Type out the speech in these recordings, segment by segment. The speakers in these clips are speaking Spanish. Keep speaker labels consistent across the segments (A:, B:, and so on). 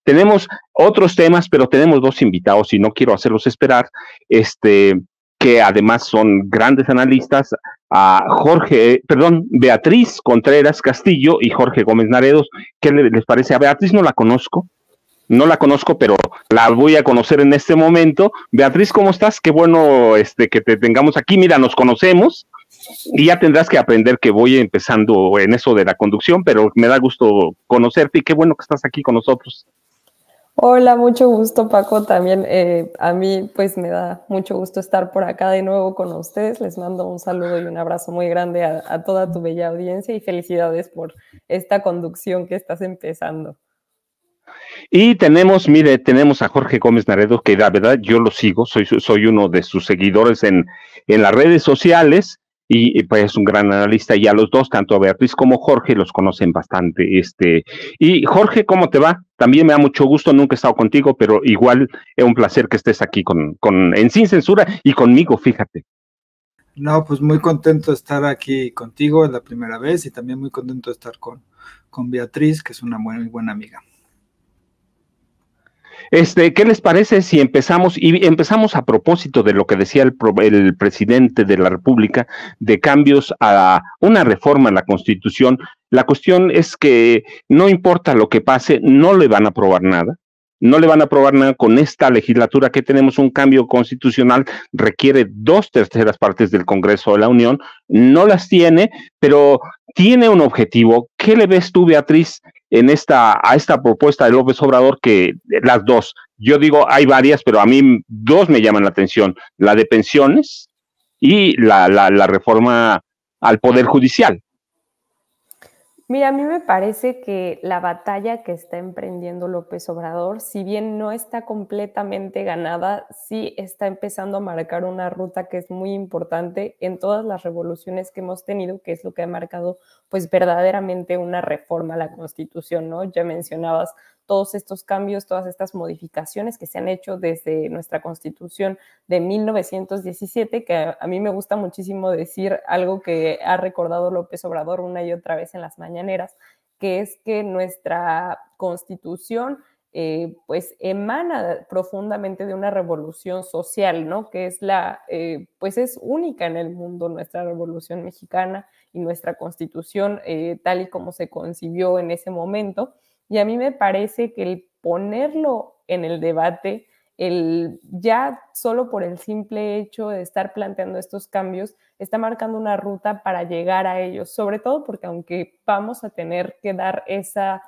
A: tenemos otros temas, pero tenemos dos invitados y no quiero hacerlos esperar, que además son grandes analistas, a Beatriz Contreras Castillo y Jorge Gómez Naredos. ¿Qué les parece? A Beatriz no la conozco, pero la voy a conocer en este momento. Beatriz, ¿cómo estás? Qué bueno que te tengamos aquí. Mira, nos conocemos y ya tendrás que aprender que voy empezando en eso de la conducción, pero me da gusto conocerte y qué bueno que estás aquí con nosotros.
B: Hola, mucho gusto, Paco. También a mí pues me da mucho gusto estar por acá de nuevo con ustedes. Les mando un saludo y un abrazo muy grande a toda tu bella audiencia y felicidades por esta conducción que estás empezando.
A: Y tenemos a Jorge Gómez Naredo, que la verdad yo lo sigo, soy uno de sus seguidores en las redes sociales, y pues es un gran analista, y a los dos, tanto a Beatriz como Jorge, los conocen bastante. Y Jorge, ¿cómo te va? También me da mucho gusto, nunca he estado contigo, pero igual es un placer que estés aquí en Sin Censura y conmigo, fíjate.
C: No, pues muy contento de estar aquí contigo, es la primera vez, y también muy contento de estar con Beatriz, que es una muy buena amiga.
A: ¿Qué les parece si empezamos a propósito de lo que decía el presidente de la República, de cambios a una reforma a la Constitución? La cuestión es que no importa lo que pase, no le van a aprobar nada. No le van a aprobar nada con esta legislatura que tenemos. Un cambio constitucional requiere 2/3 partes del Congreso de la Unión, no las tiene, pero tiene un objetivo. ¿Qué le ves tú, Beatriz, a esta propuesta de López Obrador? Que las dos, yo digo, hay varias, pero a mí dos me llaman la atención: la de pensiones y la reforma al Poder Judicial.
B: Mira, a mí me parece que la batalla que está emprendiendo López Obrador, si bien no está completamente ganada, sí está empezando a marcar una ruta que es muy importante en todas las revoluciones que hemos tenido, que es lo que ha marcado pues verdaderamente una reforma a la Constitución, ¿no? Ya mencionabas todos estos cambios, todas estas modificaciones que se han hecho desde nuestra Constitución de 1917, que a mí me gusta muchísimo decir algo que ha recordado López Obrador una y otra vez en las mañaneras, que es que nuestra Constitución pues emana profundamente de una revolución social, ¿no? Que es pues es única en el mundo, nuestra Revolución Mexicana y nuestra Constitución tal y como se concibió en ese momento. Y a mí me parece que el ponerlo en el debate, ya solo por el simple hecho de estar planteando estos cambios, está marcando una ruta para llegar a ellos, sobre todo porque aunque vamos a tener que dar esa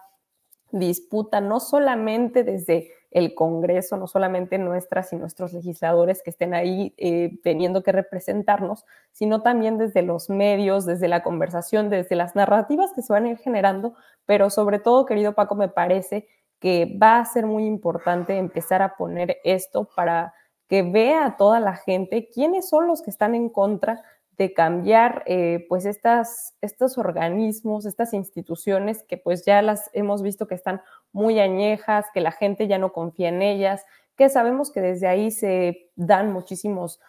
B: disputa no solamente desde el Congreso, no solamente nuestras y nuestros legisladores que estén ahí teniendo que representarnos, sino también desde los medios, desde la conversación, desde las narrativas que se van a ir generando, pero sobre todo, querido Paco, me parece que va a ser muy importante empezar a poner esto para que vea toda la gente quiénes son los que están en contra de cambiar pues estos organismos, estas instituciones que pues ya las hemos visto que están muy añejas, que la gente ya no confía en ellas, que sabemos que desde ahí se dan muchísimos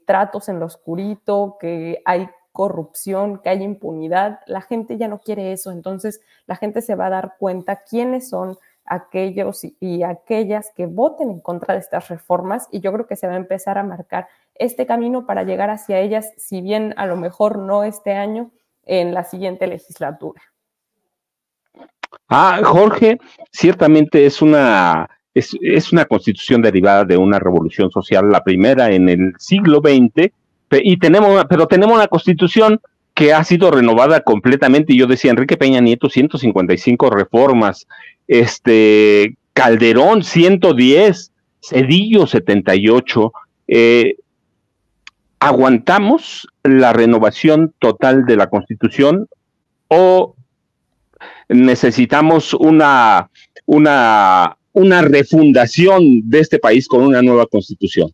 B: tratos en lo oscurito, que hay corrupción, que hay impunidad. La gente ya no quiere eso, entonces la gente se va a dar cuenta quiénes son aquellos y aquellas que voten en contra de estas reformas, y yo creo que se va a empezar a marcar este camino para llegar hacia ellas, si bien a lo mejor no este año, en la siguiente legislatura.
A: Jorge, ciertamente es una constitución derivada de una revolución social, la primera en el siglo XX, pero tenemos una constitución que ha sido renovada completamente. Y yo decía, Enrique Peña Nieto, 155 reformas, Calderón, 110, Cedillo, 78. ¿Aguantamos la renovación total de la Constitución o necesitamos una refundación de este país con una nueva Constitución?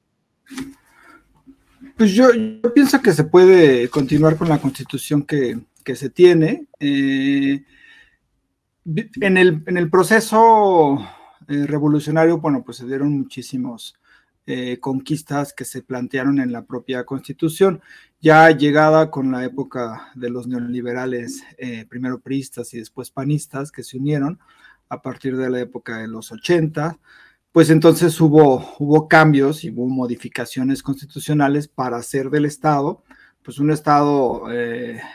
C: Pues yo pienso que se puede continuar con la Constitución que se tiene. En el proceso revolucionario, bueno, pues se dieron muchísimos conquistas que se plantearon en la propia Constitución. Ya llegada con la época de los neoliberales, primero priistas y después panistas, que se unieron, a partir de la época de los 80, pues entonces hubo cambios y hubo modificaciones constitucionales para hacer del Estado, pues un Estado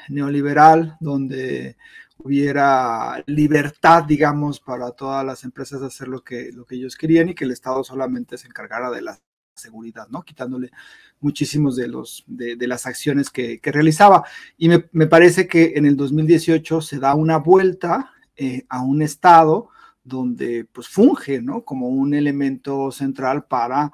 C: neoliberal, donde hubiera libertad, digamos, para todas las empresas de hacer lo que ellos querían y que el Estado solamente se encargara de la seguridad, ¿no? Quitándole muchísimos de las acciones que realizaba. Y me parece que en el 2018 se da una vuelta a un Estado donde pues funge, ¿no? Como un elemento central para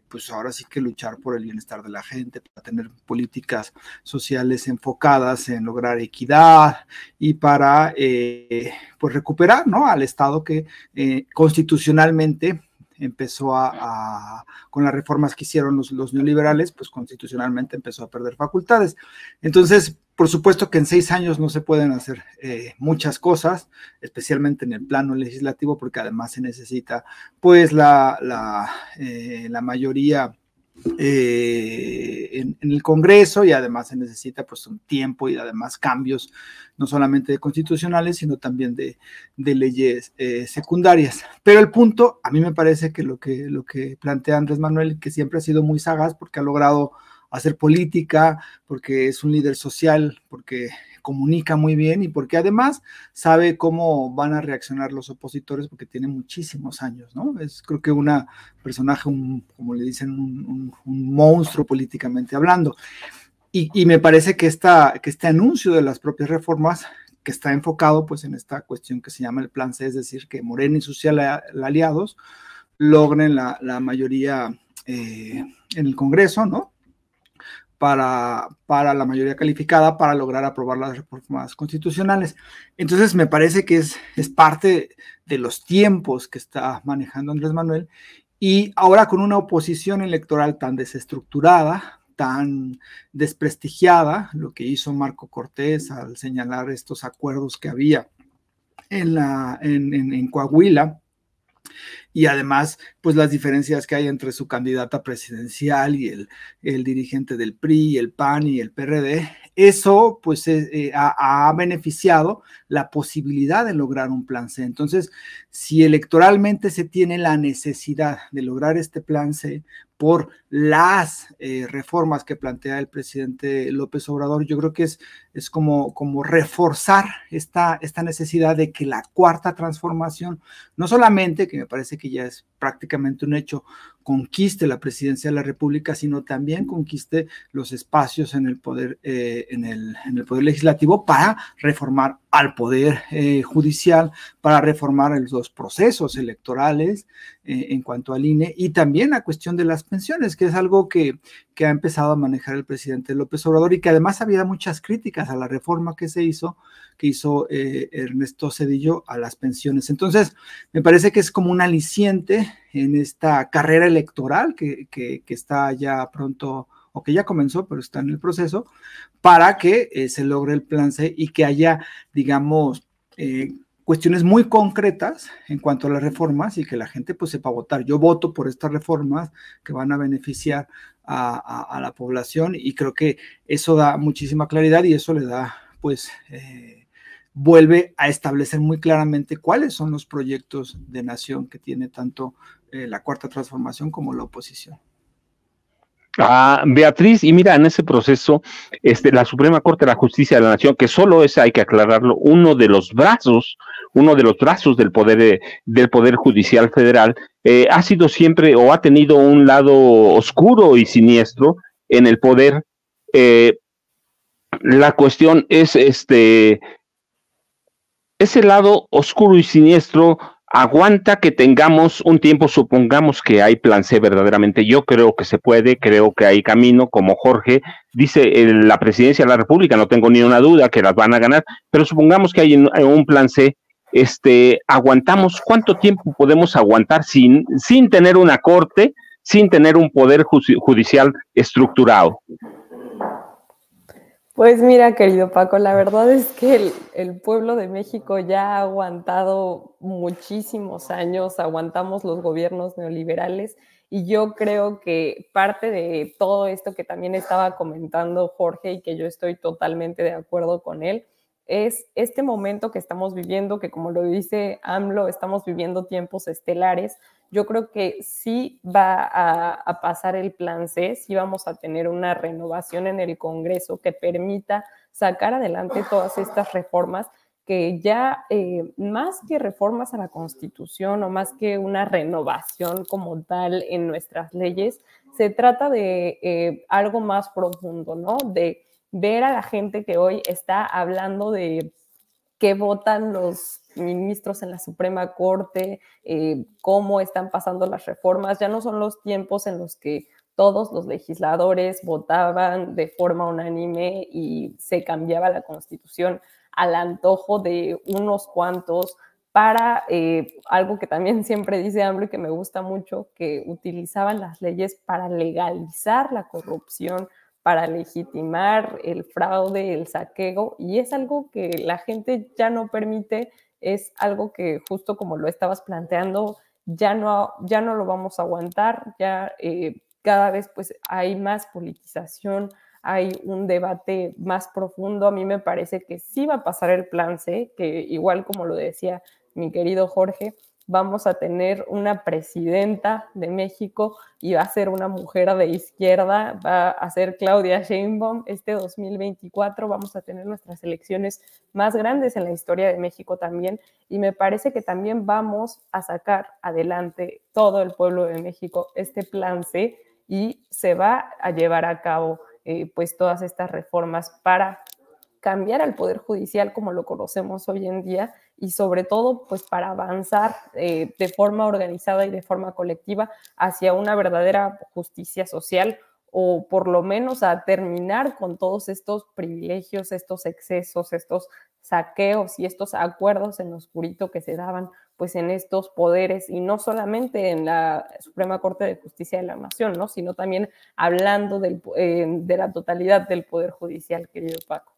C: pues ahora sí que luchar por el bienestar de la gente, para tener políticas sociales enfocadas en lograr equidad y para pues recuperar, ¿no? Al Estado que constitucionalmente empezó con las reformas que hicieron los neoliberales, pues constitucionalmente empezó a perder facultades. Entonces, por supuesto que en 6 años no se pueden hacer muchas cosas, especialmente en el plano legislativo, porque además se necesita pues la mayoría en el Congreso, y además se necesita pues un tiempo y además cambios no solamente de constitucionales, sino también de leyes secundarias. Pero el punto, a mí me parece que lo que plantea Andrés Manuel, que siempre ha sido muy sagaz porque ha logrado hacer política, porque es un líder social, porque comunica muy bien y porque además sabe cómo van a reaccionar los opositores, porque tiene muchísimos años, ¿no? Es creo que una personaje, como le dicen, un monstruo políticamente hablando. Y me parece que este anuncio de las propias reformas, que está enfocado pues en esta cuestión que se llama el Plan C, es decir, que Morena y sus aliados logren la mayoría en el Congreso, ¿no? Para la mayoría calificada, para lograr aprobar las reformas constitucionales. Entonces me parece que es parte de los tiempos que está manejando Andrés Manuel, y ahora con una oposición electoral tan desestructurada, tan desprestigiada, lo que hizo Marco Cortés al señalar estos acuerdos que había en Coahuila, y además, pues las diferencias que hay entre su candidata presidencial y el dirigente del PRI, el PAN y el PRD, eso pues ha beneficiado la posibilidad de lograr un plan C. Entonces, si electoralmente se tiene la necesidad de lograr este plan C por las reformas que plantea el presidente López Obrador, yo creo que es como reforzar esta necesidad de que la cuarta transformación, no solamente, que me parece que ya es prácticamente un hecho, conquiste la presidencia de la República, sino también conquiste los espacios en el poder, en el poder legislativo, para reformar al poder judicial, para reformar los procesos electorales en cuanto al INE, y también la cuestión de las pensiones, que es algo que ha empezado a manejar el presidente López Obrador, y que además había muchas críticas a la reforma que hizo Ernesto Zedillo a las pensiones. Entonces, me parece que es como un aliciente en esta carrera electoral que está ya pronto, o que ya comenzó, pero está en el proceso, para que se logre el plan C y que haya, digamos, cuestiones muy concretas en cuanto a las reformas, y que la gente pues sepa votar. Yo voto por estas reformas que van a beneficiar a la población, y creo que eso da muchísima claridad, y eso le da pues vuelve a establecer muy claramente cuáles son los proyectos de nación que tiene tanto la Cuarta Transformación como la oposición.
A: Beatriz, y mira, en ese proceso, la Suprema Corte de la Justicia de la Nación, que solo es, hay que aclararlo, uno de los brazos del Poder Judicial Federal, ha sido siempre, o ha tenido un lado oscuro y siniestro en el poder. La cuestión es ese lado oscuro y siniestro aguanta que tengamos un tiempo, supongamos que hay plan C verdaderamente. Yo creo que se puede, creo que hay camino, como Jorge dice, la presidencia de la República, no tengo ni una duda que las van a ganar, pero supongamos que hay un plan C. Aguantamos, ¿cuánto tiempo podemos aguantar sin tener una corte, sin tener un poder judicial estructurado?
B: Pues mira, querido Paco, la verdad es que el pueblo de México ya ha aguantado muchísimos años, aguantamos los gobiernos neoliberales, y yo creo que parte de todo esto que también estaba comentando Jorge, y que yo estoy totalmente de acuerdo con él, es este momento que estamos viviendo, que como lo dice AMLO, estamos viviendo tiempos estelares. Yo creo que sí va a pasar el plan C, sí vamos a tener una renovación en el Congreso que permita sacar adelante todas estas reformas que ya más que reformas a la Constitución o más que una renovación como tal en nuestras leyes, se trata de algo más profundo, ¿no? De ver a la gente que hoy está hablando de qué votan los ministros en la Suprema Corte, cómo están pasando las reformas. Ya no son los tiempos en los que todos los legisladores votaban de forma unánime y se cambiaba la Constitución al antojo de unos cuantos para algo que también siempre dice AMLO y que me gusta mucho, que utilizaban las leyes para legalizar la corrupción, para legitimar el fraude, el saqueo, y es algo que la gente ya no permite, es algo que justo como lo estabas planteando, ya no lo vamos a aguantar, ya cada vez pues hay más politización, hay un debate más profundo. A mí me parece que sí va a pasar el plan C, que igual como lo decía mi querido Jorge, vamos a tener una presidenta de México y va a ser una mujer de izquierda, va a ser Claudia Sheinbaum. Este 2024 vamos a tener nuestras elecciones más grandes en la historia de México también, y me parece que también vamos a sacar adelante todo el pueblo de México este plan C y se va a llevar a cabo pues todas estas reformas para cambiar al Poder Judicial como lo conocemos hoy en día y sobre todo pues para avanzar de forma organizada y de forma colectiva hacia una verdadera justicia social, o por lo menos a terminar con todos estos privilegios, estos excesos, estos saqueos y estos acuerdos en lo oscurito que se daban pues en estos poderes, y no solamente en la Suprema Corte de Justicia de la Nación, ¿no? Sino también hablando de la totalidad del Poder Judicial, querido Paco.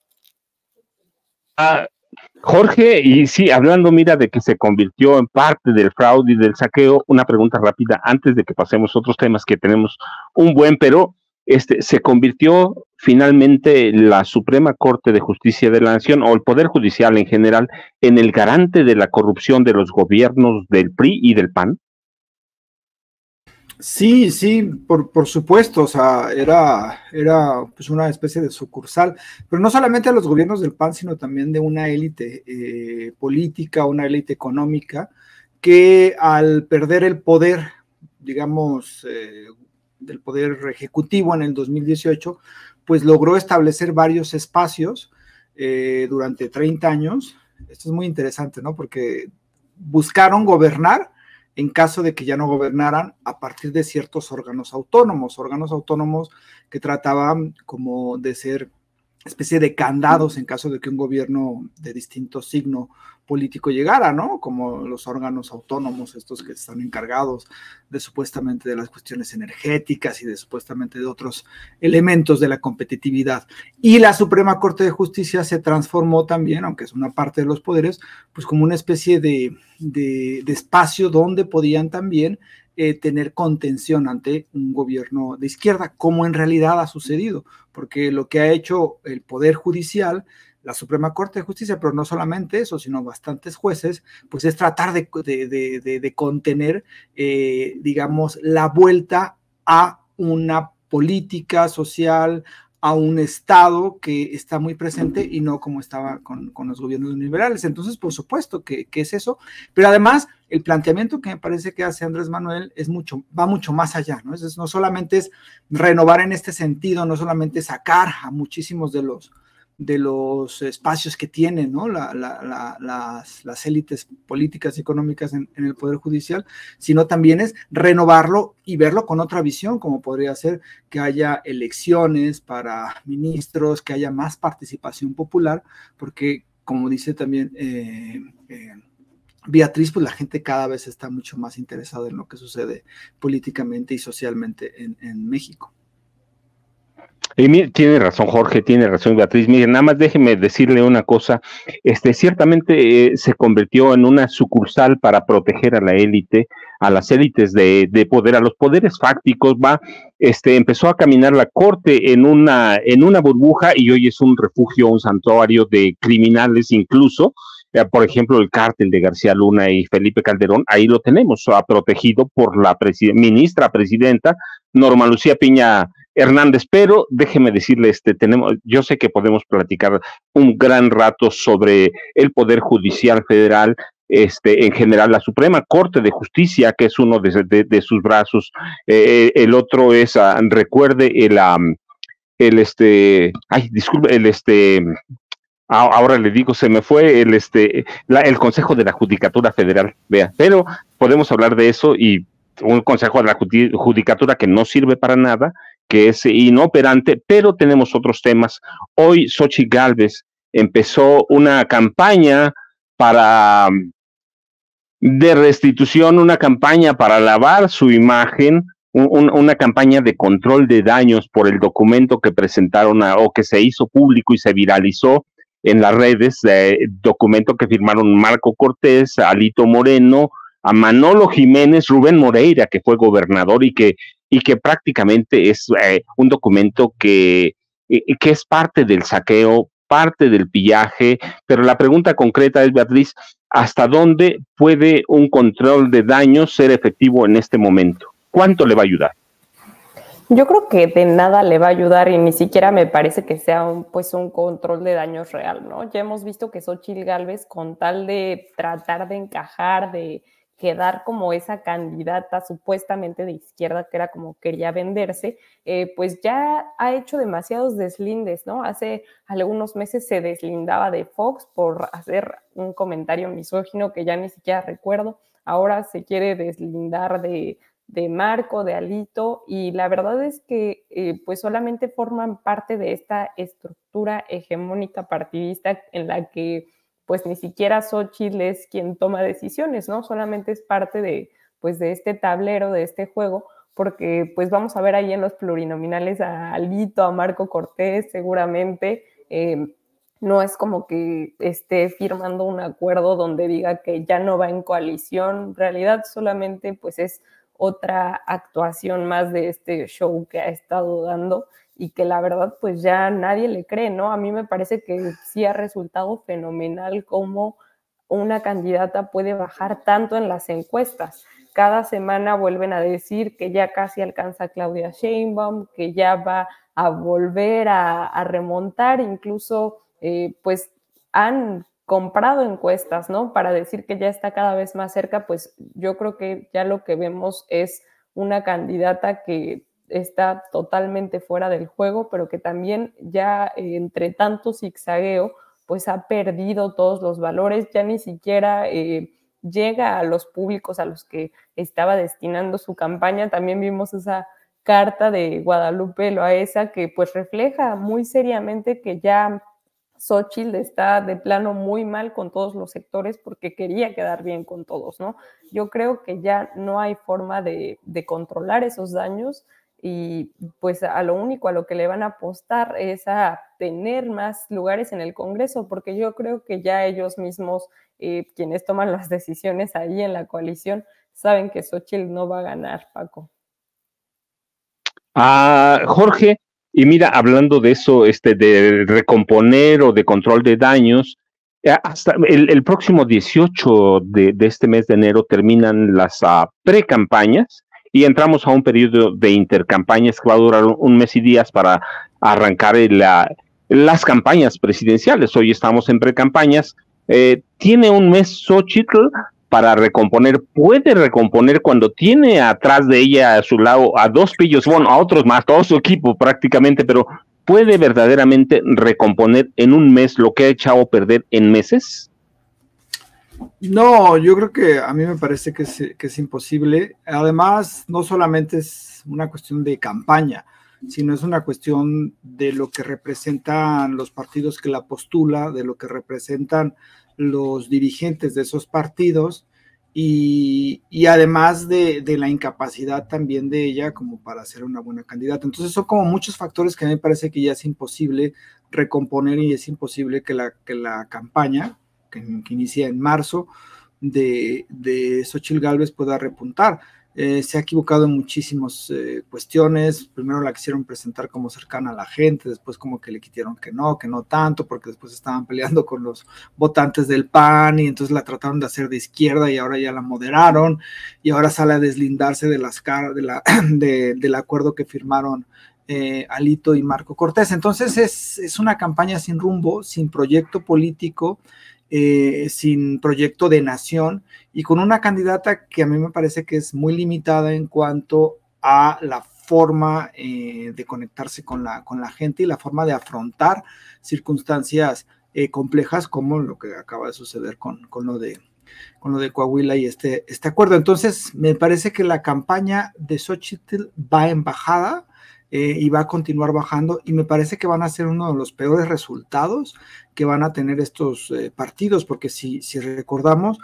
A: Jorge, y sí, hablando, mira, de que se convirtió en parte del fraude y del saqueo, una pregunta rápida antes de que pasemos a otros temas que tenemos un buen, pero se convirtió finalmente la Suprema Corte de Justicia de la Nación o el Poder Judicial en general en el garante de la corrupción de los gobiernos del PRI y del PAN.
C: Sí, sí, por supuesto, o sea, era pues una especie de sucursal, pero no solamente a los gobiernos del PAN, sino también de una élite política, una élite económica, que al perder el poder, digamos, del poder ejecutivo en el 2018, pues logró establecer varios espacios durante 30 años. Esto es muy interesante, ¿no? Porque buscaron gobernar en caso de que ya no gobernaran a partir de ciertos órganos autónomos que trataban como de ser especie de candados en caso de que un gobierno de distinto signo político llegara, ¿no? Como los órganos autónomos, estos que están encargados de supuestamente de las cuestiones energéticas y de supuestamente de otros elementos de la competitividad. Y la Suprema Corte de Justicia se transformó también, aunque es una parte de los poderes, pues como una especie de espacio donde podían también tener contención ante un gobierno de izquierda, como en realidad ha sucedido, porque lo que ha hecho el Poder Judicial, la Suprema Corte de Justicia, pero no solamente eso, sino bastantes jueces, pues es tratar de contener, digamos, la vuelta a una política social, a un Estado que está muy presente y no como estaba con los gobiernos liberales. Entonces, por supuesto que es eso, pero además el planteamiento que me parece que hace Andrés Manuel va mucho más allá, ¿no? No solamente es renovar en este sentido, no solamente sacar a muchísimos de los espacios que tienen, ¿no? las élites políticas y económicas en el Poder Judicial, sino también es renovarlo y verlo con otra visión, como podría ser que haya elecciones para ministros, que haya más participación popular, porque como dice también Beatriz, pues la gente cada vez está mucho más interesada en lo que sucede políticamente y socialmente en México.
A: Tiene razón Jorge, tiene razón Beatriz. Miren, nada más déjeme decirle una cosa. Ciertamente se convirtió en una sucursal para proteger a la élite, a las élites de poder, a los poderes fácticos. Empezó a caminar la corte en una burbuja y hoy es un refugio, un santuario de criminales incluso. Por ejemplo, el cártel de García Luna y Felipe Calderón, ahí lo tenemos, protegido por la ministra presidenta Norma Lucía Piña Hernández, pero déjeme decirle, yo sé que podemos platicar un gran rato sobre el Poder Judicial Federal, en general la Suprema Corte de Justicia, que es uno de sus brazos, el otro es, recuerde, ahora le digo, se me fue el Consejo de la Judicatura Federal, vea, pero podemos hablar de eso y un Consejo de la Judicatura que no sirve para nada, que es inoperante, pero tenemos otros temas. Hoy Xochitl Gálvez empezó una campaña de restitución, una campaña para lavar su imagen, una campaña de control de daños por el documento que presentaron o que se hizo público y se viralizó en las redes, documento que firmaron Marco Cortés, Alito Moreno, a Manolo Jiménez, Rubén Moreira, que fue gobernador y que prácticamente es un documento que es parte del saqueo, parte del pillaje, pero la pregunta concreta es, Beatriz, ¿hasta dónde puede un control de daños ser efectivo en este momento? ¿Cuánto le va a ayudar?
B: Yo creo que de nada le va a ayudar y ni siquiera me parece que sea un control de daños real, ¿no? Ya hemos visto que Xochitl Gálvez, con tal de tratar de encajar, de quedar como esa candidata supuestamente de izquierda, que era como quería venderse, pues ya ha hecho demasiados deslindes, ¿no? Hace algunos meses se deslindaba de Fox por hacer un comentario misógino que ya ni siquiera recuerdo. Ahora se quiere deslindar de Marco, de Alito, y la verdad es que pues solamente forman parte de esta estructura hegemónica partidista en la que pues ni siquiera Xochitl es quien toma decisiones, ¿no? Solamente es parte de este tablero, de este juego, porque pues vamos a ver ahí en los plurinominales a Alito, a Marco Cortés, seguramente. No es como que esté firmando un acuerdo donde diga que ya no va en coalición. En realidad solamente pues es otra actuación más de este show que ha estado dando y que la verdad pues ya nadie le cree, ¿no? A mí me parece que sí ha resultado fenomenal cómo una candidata puede bajar tanto en las encuestas. Cada semana vuelven a decir que ya casi alcanza a Claudia Sheinbaum, que ya va a volver a remontar, incluso pues han comprado encuestas, ¿no? Para decir que ya está cada vez más cerca, pues yo creo que ya lo que vemos es una candidata que está totalmente fuera del juego, pero que también ya entre tanto zigzagueo, pues ha perdido todos los valores, ya ni siquiera llega a los públicos a los que estaba destinando su campaña. También vimos esa carta de Guadalupe Loaesa que pues refleja muy seriamente que ya Xochitl está de plano muy mal con todos los sectores porque quería quedar bien con todos, ¿no? Yo creo que ya no hay forma de controlar esos daños y pues a lo único a lo que le van a apostar es a tener más lugares en el Congreso, porque yo creo que ya ellos mismos, quienes toman las decisiones ahí en la coalición, saben que Xochitl no va a ganar, Paco.
A: Jorge, y mira, hablando de eso, de recomponer o de control de daños, hasta el próximo 18 de este mes de enero terminan las pre-campañas y entramos a un periodo de intercampañas que va a durar un mes y días para arrancar las campañas presidenciales. Hoy estamos en pre-campañas. Tiene un mes Xochitl para recomponer, puede recomponer cuando tiene atrás de ella a su lado a dos pillos, bueno, a otros más, todo su equipo prácticamente, pero ¿puede verdaderamente recomponer en un mes lo que ha echado a perder en meses?
C: No, yo creo que a mí me parece que es imposible. Además, no solamente es una cuestión de campaña, sino es una cuestión de lo que representan los partidos que la postula, de lo que representan los dirigentes de esos partidos y además de la incapacidad también de ella como para ser una buena candidata. Entonces son como muchos factores que a mí me parece que ya es imposible recomponer y es imposible que la campaña que inicia en marzo de Xóchitl Gálvez pueda repuntar. Se ha equivocado en muchísimas cuestiones. Primero la quisieron presentar como cercana a la gente, después como que le quitaron que no tanto, porque después estaban peleando con los votantes del PAN y entonces la trataron de hacer de izquierda y ahora ya la moderaron y ahora sale a deslindarse de del acuerdo que firmaron Alito y Marco Cortés. Entonces es una campaña sin rumbo, sin proyecto político, sin proyecto de nación y con una candidata que a mí me parece que es muy limitada en cuanto a la forma de conectarse con la gente y la forma de afrontar circunstancias complejas como lo que acaba de suceder con lo de Coahuila y este acuerdo. Entonces, me parece que la campaña de Xóchitl va en bajada y va a continuar bajando y me parece que van a ser uno de los peores resultados que van a tener estos partidos, porque si recordamos,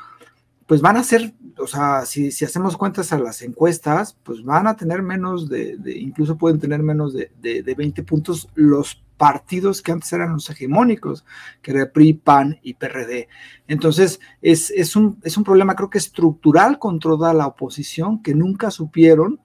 C: pues van a ser, o sea, si hacemos cuentas a las encuestas, pues van a tener menos incluso pueden tener menos de 20 puntos los partidos que antes eran los hegemónicos, que era PRI, PAN y PRD. Entonces, es un problema, creo que estructural con toda la oposición, que nunca supieron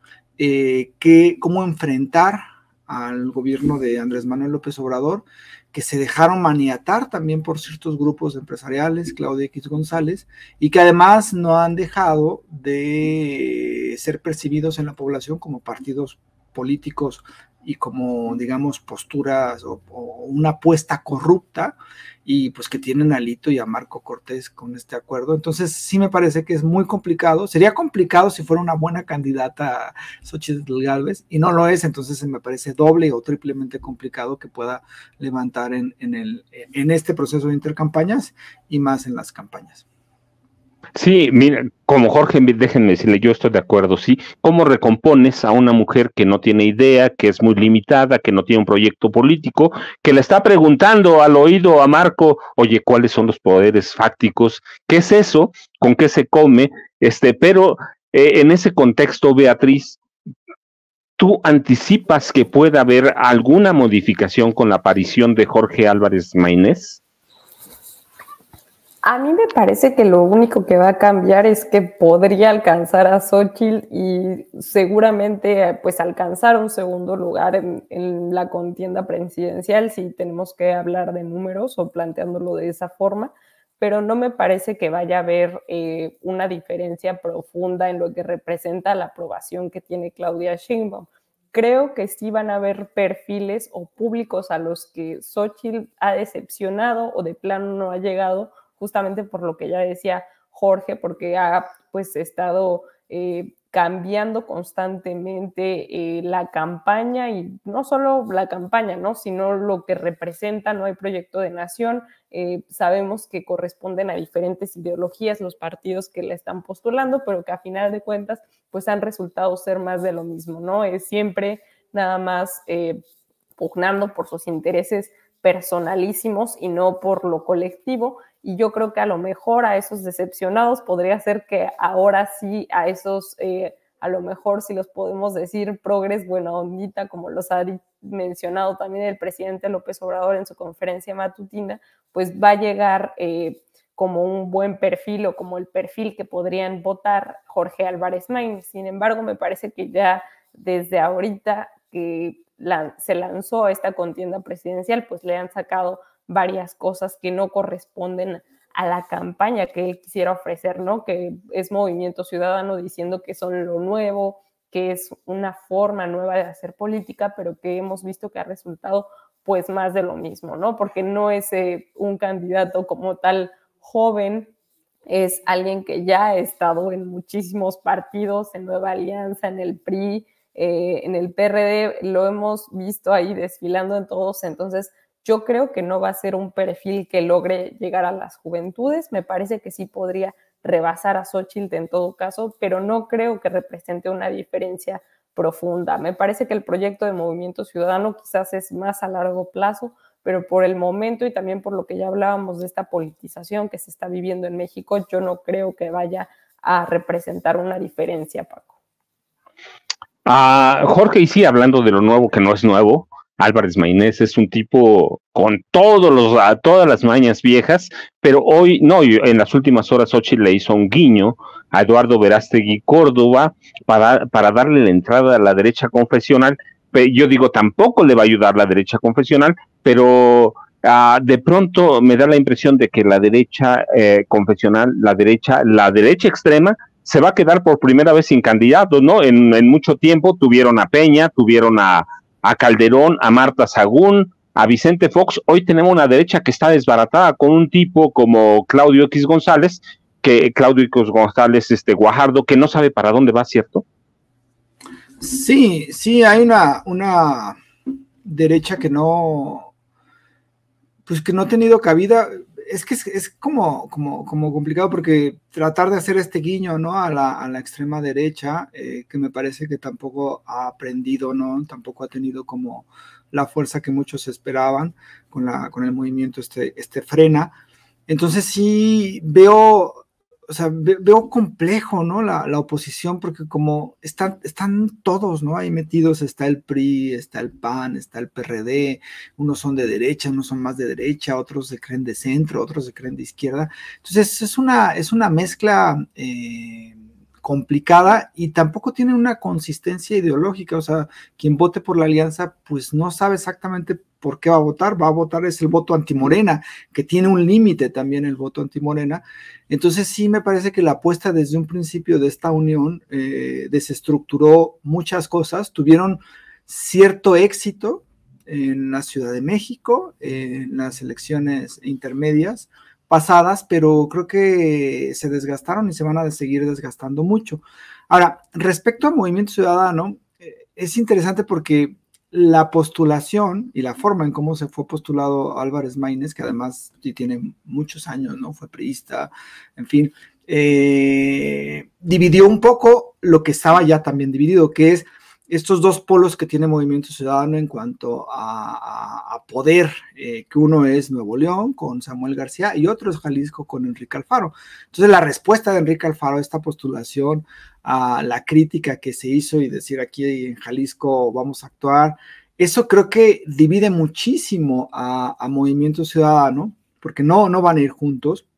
C: cómo enfrentar al gobierno de Andrés Manuel López Obrador, que se dejaron maniatar también por ciertos grupos empresariales, Claudia X González, y que además no han dejado de ser percibidos en la población como partidos políticos y como, digamos, posturas o una apuesta corrupta, y pues que tienen a Alito y a Marco Cortés con este acuerdo. Entonces sí me parece que es muy complicado. Sería complicado si fuera una buena candidata Xóchitl Gálvez, y no lo es, entonces me parece doble o triplemente complicado que pueda levantar en este proceso de intercampañas y más en las campañas.
A: Sí, mira, como Jorge, déjenme decirle, yo estoy de acuerdo, sí. ¿Cómo recompones a una mujer que no tiene idea, que es muy limitada, que no tiene un proyecto político, que le está preguntando al oído a Marco, oye, ¿cuáles son los poderes fácticos? ¿Qué es eso? ¿Con qué se come? Pero en ese contexto, Beatriz, ¿tú anticipas que pueda haber alguna modificación con la aparición de Jorge Álvarez Maínez?
B: A mí me parece que lo único que va a cambiar es que podría alcanzar a Xóchitl y seguramente pues alcanzar un segundo lugar en la contienda presidencial, si tenemos que hablar de números o planteándolo de esa forma, pero no me parece que vaya a haber una diferencia profunda en lo que representa la aprobación que tiene Claudia Sheinbaum. Creo que sí van a haber perfiles o públicos a los que Xóchitl ha decepcionado o de plano no ha llegado, justamente por lo que ya decía Jorge, porque ha pues estado cambiando constantemente la campaña, y no solo la campaña, ¿no?, sino lo que representa. No hay proyecto de nación. Sabemos que corresponden a diferentes ideologías los partidos que la están postulando, pero que a final de cuentas pues han resultado ser más de lo mismo, ¿no? Es siempre nada más pugnando por sus intereses personalísimos y no por lo colectivo. Y yo creo que a lo mejor a esos decepcionados podría ser que ahora sí a esos, a lo mejor si los podemos decir progres buena ondita, como los ha mencionado también el presidente López Obrador en su conferencia matutina, pues va a llegar como un buen perfil o como el perfil que podrían votar Jorge Álvarez Maínez. Sin embargo, me parece que ya desde ahorita que se lanzó a esta contienda presidencial, pues le han sacado varias cosas que no corresponden a la campaña que él quisiera ofrecer, ¿no? Que es Movimiento Ciudadano diciendo que son lo nuevo, que es una forma nueva de hacer política, pero que hemos visto que ha resultado pues más de lo mismo, ¿no? Porque no es un candidato como tal joven, es alguien que ya ha estado en muchísimos partidos, en Nueva Alianza, en el PRI, en el PRD, lo hemos visto ahí desfilando en todos. Entonces yo creo que no va a ser un perfil que logre llegar a las juventudes. Me parece que sí podría rebasar a Xóchitl en todo caso, pero no creo que represente una diferencia profunda. Me parece que el proyecto de Movimiento Ciudadano quizás es más a largo plazo, pero por el momento y también por lo que ya hablábamos de esta politización que se está viviendo en México, yo no creo que vaya a representar una diferencia, Paco.
A: Jorge, y sí, hablando de lo nuevo que no es nuevo, Álvarez Maínez es un tipo con todas las mañas viejas, pero hoy, no, en las últimas horas Xochitl le hizo un guiño a Eduardo Verástegui Córdoba para darle la entrada a la derecha confesional. Yo digo, tampoco le va a ayudar la derecha confesional, pero de pronto me da la impresión de que la derecha confesional, la derecha extrema, se va a quedar por primera vez sin candidato, ¿no? En mucho tiempo tuvieron a Peña, tuvieron a Calderón, a Marta Sagún, a Vicente Fox. Hoy tenemos una derecha que está desbaratada con un tipo como Claudio X González, Guajardo, que no sabe para dónde va, ¿cierto?
C: Sí, hay una derecha que no ha tenido cabida. Es que es como complicado, porque tratar de hacer este guiño, ¿no?, a la extrema derecha, que me parece que tampoco ha aprendido, ¿no?, tampoco ha tenido como la fuerza que muchos esperaban con el movimiento frena. Entonces sí veo complejo, ¿no?, la oposición, porque como están todos, ¿no?, ahí metidos. Está el PRI, está el PAN, está el PRD, unos son de derecha, unos son más de derecha, otros se creen de centro, otros se creen de izquierda. Entonces es una mezcla complicada, y tampoco tiene una consistencia ideológica. O sea, quien vote por la alianza, pues no sabe exactamente por qué va a votar, es el voto antimorena, que tiene un límite también el voto antimorena. Entonces sí me parece que la apuesta desde un principio de esta unión desestructuró muchas cosas. Tuvieron cierto éxito en la Ciudad de México, en las elecciones intermedias pasadas, pero creo que se desgastaron y se van a seguir desgastando mucho. Ahora, respecto al Movimiento Ciudadano, es interesante porque la postulación y la forma en cómo se fue postulado Álvarez Maínez, que además sí tiene muchos años, ¿no?, fue priista, en fin, dividió un poco lo que estaba ya también dividido, que es estos dos polos que tiene Movimiento Ciudadano en cuanto a poder, que uno es Nuevo León con Samuel García y otro es Jalisco con Enrique Alfaro. Entonces la respuesta de Enrique Alfaro a esta postulación, a la crítica que se hizo y decir aquí en Jalisco vamos a actuar, eso creo que divide muchísimo a Movimiento Ciudadano, porque no van a ir juntos.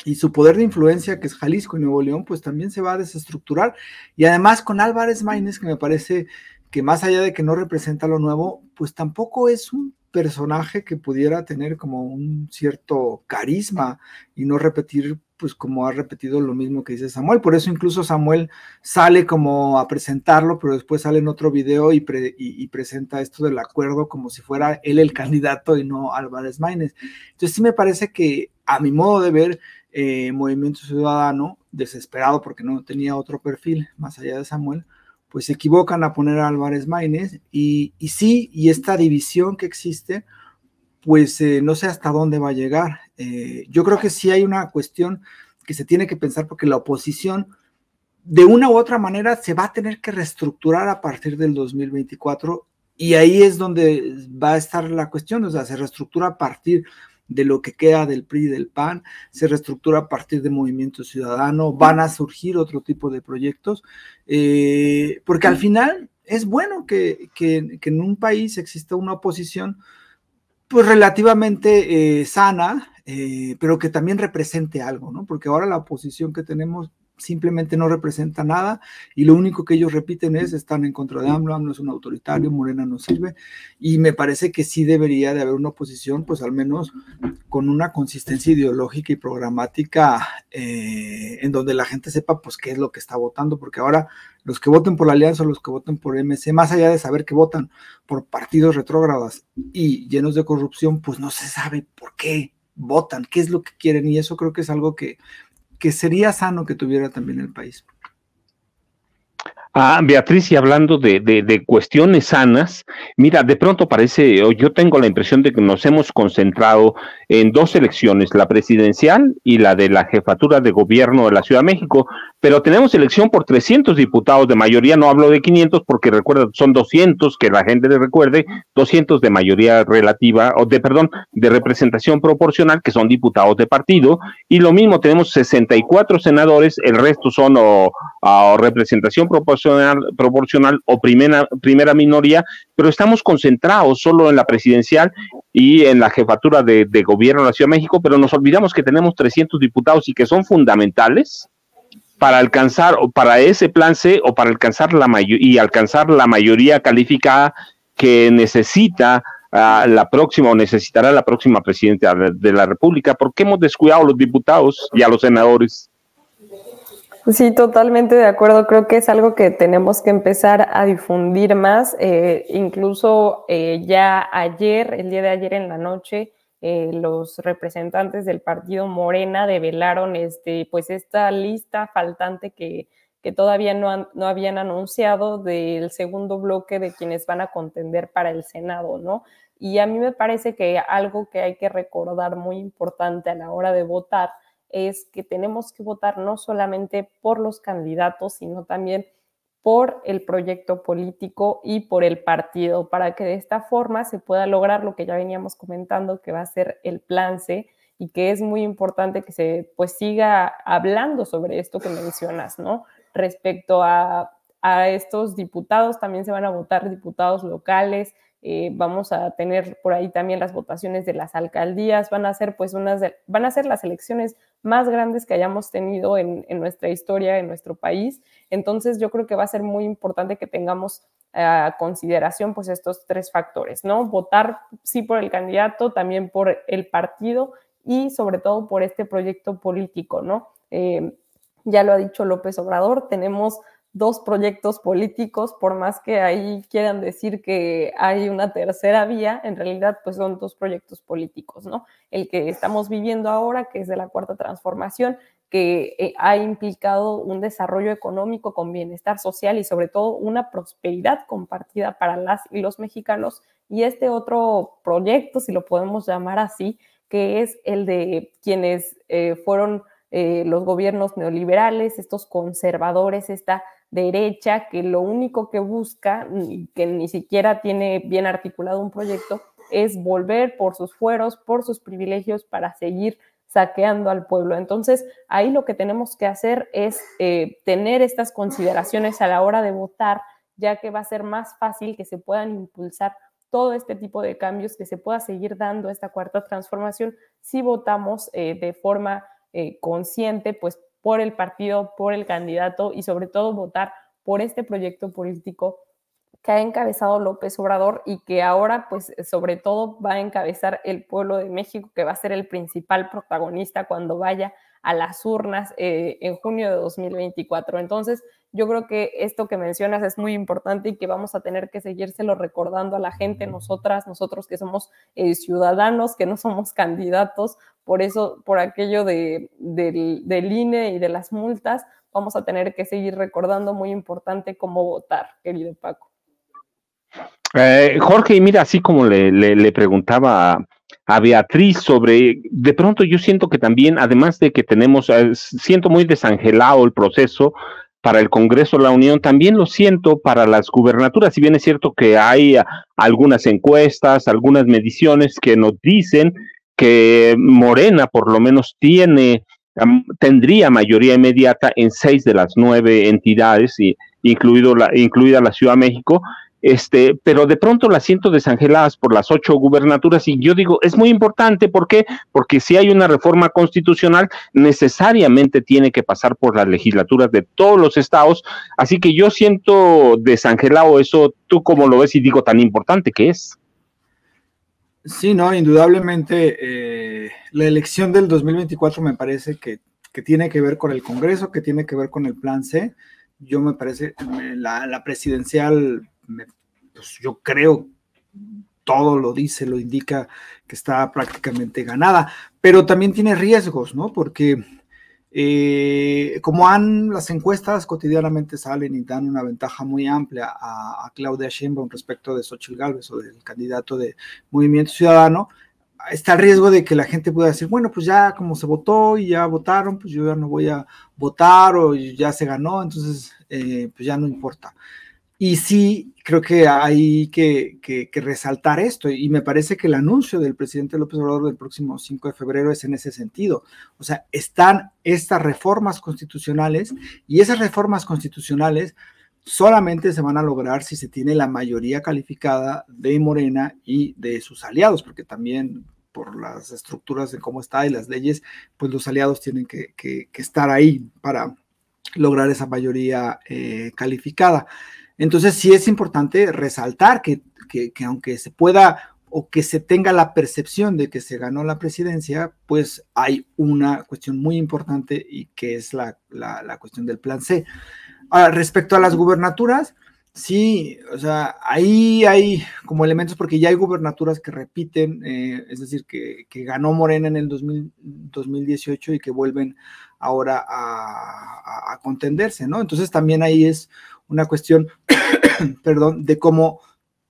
C: Y su poder de influencia, que es Jalisco y Nuevo León, pues también se va a desestructurar. Y además con Álvarez Maínez, que me parece que más allá de que no representa lo nuevo, pues tampoco es un personaje que pudiera tener como un cierto carisma y no repetir, pues como ha repetido lo mismo que dice Samuel. Por eso incluso Samuel sale como a presentarlo, pero después sale en otro video y presenta esto del acuerdo como si fuera él el candidato y no Álvarez Maínez. Entonces sí me parece que, a mi modo de ver, Movimiento Ciudadano, desesperado porque no tenía otro perfil más allá de Samuel, pues se equivocan a poner a Álvarez Maínez, y esta división que existe, pues no sé hasta dónde va a llegar. Yo creo que sí hay una cuestión que se tiene que pensar, porque la oposición de una u otra manera se va a tener que reestructurar a partir del 2024, y ahí es donde va a estar la cuestión. O sea, se reestructura a partir de lo que queda del PRI y del PAN, se reestructura a partir de Movimiento Ciudadano, van a surgir otro tipo de proyectos, porque al final es bueno que en un país exista una oposición pues relativamente sana, pero que también represente algo, ¿no? Porque ahora la oposición que tenemos simplemente no representa nada, y lo único que ellos repiten es: están en contra de AMLO, AMLO es un autoritario, Morena no sirve. Y me parece que sí debería de haber una oposición, pues al menos con una consistencia ideológica y programática, en donde la gente sepa pues qué es lo que está votando, porque ahora los que voten por la alianza o los que voten por MC, más allá de saber que votan por partidos retrógradas y llenos de corrupción, pues no se sabe por qué votan, qué es lo que quieren, y eso creo que es algo que sería sano que tuviera también el país.
A: Beatriz, y hablando de cuestiones sanas, mira, de pronto parece, o yo tengo la impresión de que nos hemos concentrado en dos elecciones, la presidencial y la de la jefatura de gobierno de la Ciudad de México, pero tenemos elección por 300 diputados de mayoría, no hablo de 500 porque recuerda, son 200, que la gente le recuerde, 200 de mayoría relativa, perdón, de representación proporcional, que son diputados de partido, y lo mismo, tenemos 64 senadores, el resto son o representación proporcional o primera minoría, pero estamos concentrados solo en la presidencial y en la jefatura de gobierno de la Ciudad de México, pero nos olvidamos que tenemos 300 diputados y que son fundamentales para alcanzar, o para ese plan C, o para alcanzar alcanzar la mayoría calificada que necesita la próxima, o necesitará la próxima presidenta de la República. ¿Por qué hemos descuidado a los diputados y a los senadores?
B: Sí, totalmente de acuerdo. Creo que es algo que tenemos que empezar a difundir más. Incluso ya ayer, el día de ayer en la noche, los representantes del partido Morena develaron pues esta lista faltante que todavía no habían anunciado del segundo bloque de quienes van a contender para el Senado, ¿no? Y a mí me parece que algo que hay que recordar muy importante a la hora de votar es que tenemos que votar no solamente por los candidatos, sino también por el proyecto político y por el partido, para que de esta forma se pueda lograr lo que ya veníamos comentando, que va a ser el plan C, y que es muy importante que se pues siga hablando sobre esto que mencionas, ¿no? Respecto a estos diputados, también se van a votar diputados locales, vamos a tener por ahí también las votaciones de las alcaldías, van a ser pues van a ser las elecciones más grandes que hayamos tenido en nuestra historia, en nuestro país. Entonces yo creo que va a ser muy importante que tengamos a consideración pues estos tres factores, ¿no? Votar sí por el candidato, también por el partido y sobre todo por este proyecto político, ¿no? Ya lo ha dicho López Obrador, tenemos dos proyectos políticos, por más que ahí quieran decir que hay una tercera vía, en realidad pues son dos proyectos políticos, ¿no? El que estamos viviendo ahora, que es de la Cuarta Transformación, que ha implicado un desarrollo económico con bienestar social y sobre todo una prosperidad compartida para las y los mexicanos, y este otro proyecto, si lo podemos llamar así, que es el de quienes fueron los gobiernos neoliberales, estos conservadores, esta derecha que lo único que busca, que ni siquiera tiene bien articulado un proyecto, es volver por sus fueros, por sus privilegios para seguir saqueando al pueblo. Entonces, ahí lo que tenemos que hacer es tener estas consideraciones a la hora de votar, ya que va a ser más fácil que se puedan impulsar todo este tipo de cambios, que se pueda seguir dando esta cuarta transformación si votamos de forma consciente, pues por el partido, por el candidato y sobre todo votar por este proyecto político que ha encabezado López Obrador y que ahora pues sobre todo va a encabezar el pueblo de México, que va a ser el principal protagonista cuando vaya a las urnas en junio de 2024. Entonces yo creo que esto que mencionas es muy importante y que vamos a tener que seguírselo recordando a la gente, nosotros que somos ciudadanos, que no somos candidatos, por eso, por aquello del INE y de las multas, vamos a tener que seguir recordando, muy importante, cómo votar, querido Paco.
A: Jorge, y mira, así como le preguntaba a Beatriz sobre, de pronto yo siento que también, además de que tenemos, siento muy desangelado el proceso para el Congreso de la Unión, también lo siento para las gubernaturas, si bien es cierto que hay algunas encuestas, algunas mediciones que nos dicen que Morena por lo menos tendría mayoría inmediata en 6 de las 9 entidades, incluida la Ciudad de México, pero de pronto las siento desangeladas por las 8 gubernaturas, y yo digo, es muy importante, ¿por qué? Porque si hay una reforma constitucional, necesariamente tiene que pasar por las legislaturas de todos los estados, así que yo siento desangelado eso. ¿Tú cómo lo ves? Y digo, tan importante que es.
C: Sí, no, indudablemente la elección del 2024 me parece que tiene que ver con el Congreso, que tiene que ver con el Plan C. Yo me parece, la presidencial, pues yo creo, todo lo dice, lo indica que está prácticamente ganada, pero también tiene riesgos, ¿no? Porque Como las encuestas cotidianamente salen y dan una ventaja muy amplia a Claudia Sheinbaum respecto de Xóchitl Gálvez o del candidato de Movimiento Ciudadano, está el riesgo de que la gente pueda decir, bueno, pues ya como se votó y ya votaron, pues yo ya no voy a votar o ya se ganó, entonces pues ya no importa. Y sí, creo que hay que resaltar esto, y me parece que el anuncio del presidente López Obrador del próximo 5 de febrero es en ese sentido. O sea, están estas reformas constitucionales, y esas reformas constitucionales solamente se van a lograr si se tiene la mayoría calificada de Morena y de sus aliados, porque también por las estructuras de cómo está y las leyes, pues los aliados tienen que estar ahí para lograr esa mayoría calificada. Entonces sí es importante resaltar que aunque se pueda o que se tenga la percepción de que se ganó la presidencia, pues hay una cuestión muy importante y que es la cuestión del plan C. Ahora, respecto a las gubernaturas, sí, o sea, ahí hay como elementos porque ya hay gubernaturas que repiten, es decir, que ganó Morena en el 2018 y que vuelven ahora a contenderse, ¿no? Entonces también ahí es una cuestión, perdón, de cómo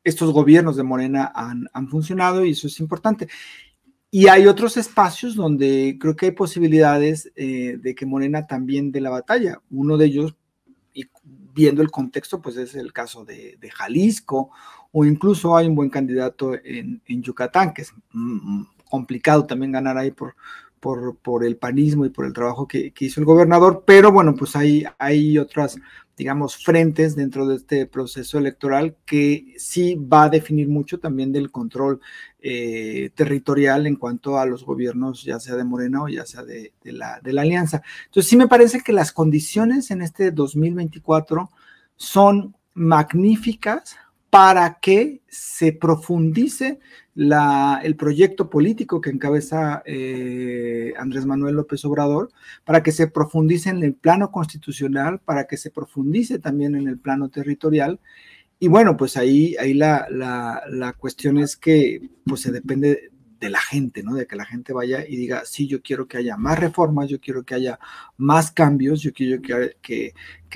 C: estos gobiernos de Morena han funcionado, y eso es importante. Y hay otros espacios donde creo que hay posibilidades de que Morena también dé la batalla. Uno de ellos, y viendo el contexto, pues es el caso de Jalisco, o incluso hay un buen candidato en Yucatán, que es complicado también ganar ahí por el panismo y por el trabajo que hizo el gobernador, pero bueno, pues hay otras, digamos, frentes dentro de este proceso electoral que sí va a definir mucho también del control territorial en cuanto a los gobiernos, ya sea de Morena o ya sea de la alianza. Entonces sí me parece que las condiciones en este 2024 son magníficas para que se profundice el proyecto político que encabeza Andrés Manuel López Obrador, para que se profundice en el plano constitucional, para que se profundice también en el plano territorial. Y bueno, pues ahí la cuestión es que pues se depende de la gente, ¿no? De que la gente vaya y diga, sí, yo quiero que haya más reformas, yo quiero que haya más cambios, yo quiero que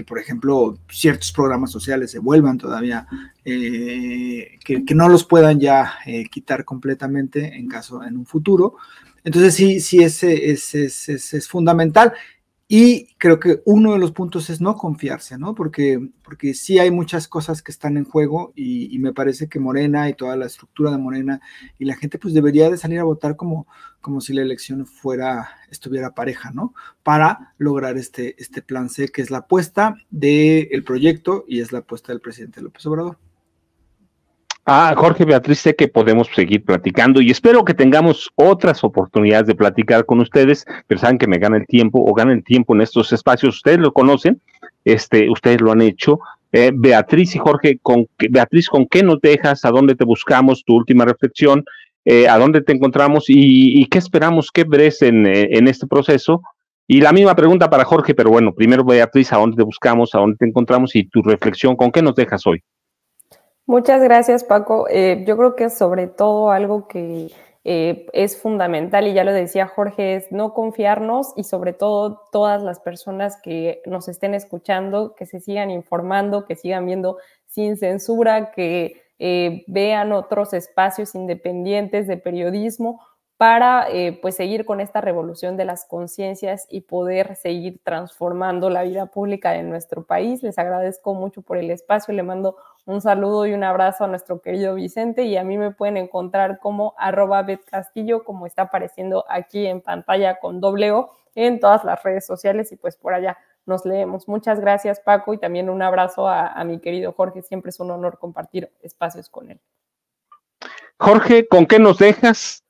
C: por ejemplo, ciertos programas sociales se vuelvan todavía, que no los puedan ya quitar completamente en un futuro. Entonces sí, ese es fundamental. Y creo que uno de los puntos es no confiarse, ¿no? Porque sí hay muchas cosas que están en juego, y me parece que Morena y toda la estructura de Morena y la gente pues debería de salir a votar como si la elección estuviera pareja, ¿no? Para lograr este plan C, que es la apuesta del proyecto y es la apuesta del presidente López Obrador.
A: Jorge, Beatriz, sé que podemos seguir platicando y espero que tengamos otras oportunidades de platicar con ustedes, pero saben que me gana el tiempo o gana el tiempo en estos espacios. Ustedes lo conocen, ustedes lo han hecho. Beatriz y Jorge, Beatriz, ¿con qué nos dejas? ¿A dónde te buscamos? Tu última reflexión, ¿a dónde te encontramos? ¿Y qué esperamos que ves en este proceso? Y la misma pregunta para Jorge, pero bueno, primero Beatriz, ¿a dónde te buscamos? ¿A dónde te encontramos? Y tu reflexión, ¿con qué nos dejas hoy?
B: Muchas gracias, Paco. Yo creo que sobre todo algo que es fundamental, y ya lo decía Jorge, es no confiarnos, y sobre todo todas las personas que nos estén escuchando, que se sigan informando, que sigan viendo Sin Censura, que vean otros espacios independientes de periodismo para pues seguir con esta revolución de las conciencias y poder seguir transformando la vida pública de nuestro país. Les agradezco mucho por el espacio, le mando un saludo y un abrazo a nuestro querido Vicente, y a mí me pueden encontrar como @betcastillo, como está apareciendo aquí en pantalla con @O en todas las redes sociales, y pues por allá nos leemos. Muchas gracias, Paco, y también un abrazo a mi querido Jorge. Siempre es un honor compartir espacios con él.
A: Jorge, ¿con qué nos dejas?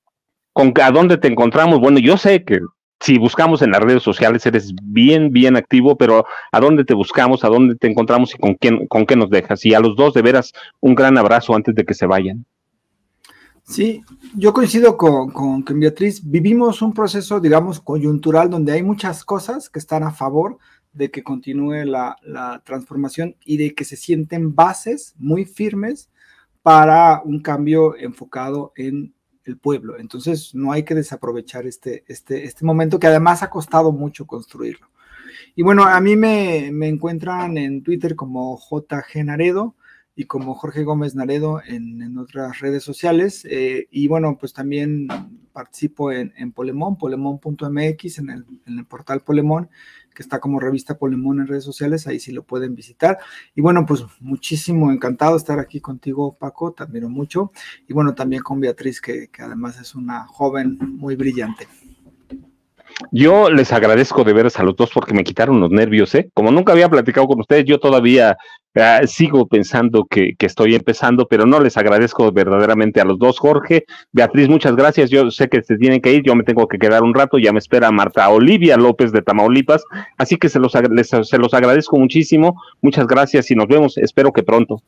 A: ¿A dónde te encontramos? Bueno, yo sé que si buscamos en las redes sociales eres bien activo, pero ¿a dónde te buscamos? ¿A dónde te encontramos? ¿Y con qué nos dejas? Y a los dos, de veras, un gran abrazo antes de que se vayan.
C: Sí, yo coincido con Beatriz. Vivimos un proceso, digamos, coyuntural, donde hay muchas cosas que están a favor de que continúe la transformación y de que se sienten bases muy firmes para un cambio enfocado en el pueblo. Entonces no hay que desaprovechar este momento que además ha costado mucho construirlo. Y bueno, a mí me encuentran en Twitter como JG Naredo y como Jorge Gómez Naredo en otras redes sociales. Y bueno, pues también participo en Polemón, polemón.mx, en el portal Polemón, que está como revista Polemón en redes sociales, ahí sí lo pueden visitar. Y bueno, pues muchísimo encantado de estar aquí contigo, Paco, te admiro mucho. Y bueno, también con Beatriz, que además es una joven muy brillante.
A: Yo les agradezco de veras a los dos porque me quitaron los nervios, ¿eh? Como nunca había platicado con ustedes, yo todavía sigo pensando que estoy empezando, pero no, les agradezco verdaderamente a los dos. Jorge, Beatriz, muchas gracias. Yo sé que se tienen que ir, yo me tengo que quedar un rato, ya me espera Marta Olivia López de Tamaulipas, así que se los agradezco muchísimo. Muchas gracias y nos vemos, espero que pronto.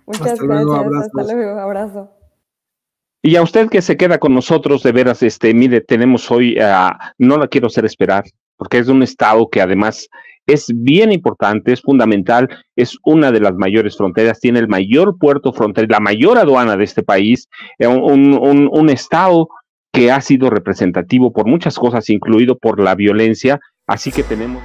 B: Muchas gracias, hasta luego, abrazo.
A: Y a usted que se queda con nosotros, de veras, mire, tenemos hoy, no la quiero hacer esperar, porque es de un estado que además es bien importante, es fundamental, es una de las mayores fronteras, tiene el mayor puerto fronterizo, la mayor aduana de este país, un estado que ha sido representativo por muchas cosas, incluido por la violencia, así que tenemos...